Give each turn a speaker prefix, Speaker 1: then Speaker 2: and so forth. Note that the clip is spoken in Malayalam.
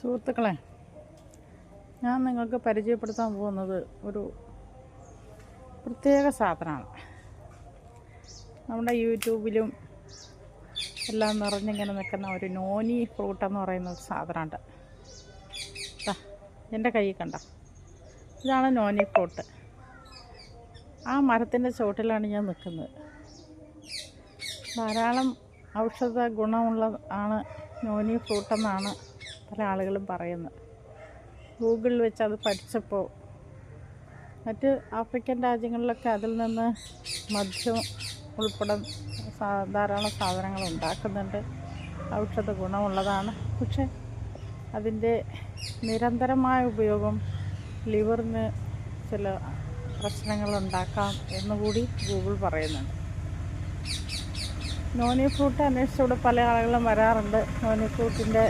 Speaker 1: സുഹൃത്തുക്കളെ, ഞാൻ നിങ്ങൾക്ക് പരിചയപ്പെടുത്താൻ പോകുന്നത് ഒരു പ്രത്യേക സാധനമാണ്. നമ്മുടെ യൂട്യൂബിലും എല്ലാം നിറഞ്ഞിങ്ങനെ നിൽക്കുന്ന ഒരു നോനി ഫ്രൂട്ട് എന്ന് പറയുന്ന ഒരു സാധനമുണ്ട്. എൻ്റെ കയ്യിൽ കണ്ട ഇതാണ് നോനി ഫ്രൂട്ട്. ആ മരത്തിൻ്റെ ചുവട്ടിലാണ് ഞാൻ നിൽക്കുന്നത്. ധാരാളം ഔഷധ ഗുണമുള്ള ആണ് നോനി ഫ്രൂട്ടെന്നാണ് പല ആളുകളും പറയുന്നത്. ഗൂഗിളിൽ വെച്ച് അത് പഠിച്ചപ്പോൾ മറ്റ് ആഫ്രിക്കൻ രാജ്യങ്ങളിലൊക്കെ അതിൽ നിന്ന് മദ്യം ഉൾപ്പെടെ ധാരാളം സാധനങ്ങൾ ഉണ്ടാക്കുന്നുണ്ട്. ഔഷധ ഗുണമുള്ളതാണ്. പക്ഷെ അതിൻ്റെ നിരന്തരമായ ഉപയോഗം ലിവറിന് ചില പ്രശ്നങ്ങളുണ്ടാക്കാം എന്നുകൂടി ഗൂഗിൾ പറയുന്നുണ്ട്. നോനി ഫ്രൂട്ട് അന്വേഷിച്ചിവിടെ പല ആളുകളും വരാറുണ്ട്. നോനി ഫ്രൂട്ടിൻ്റെ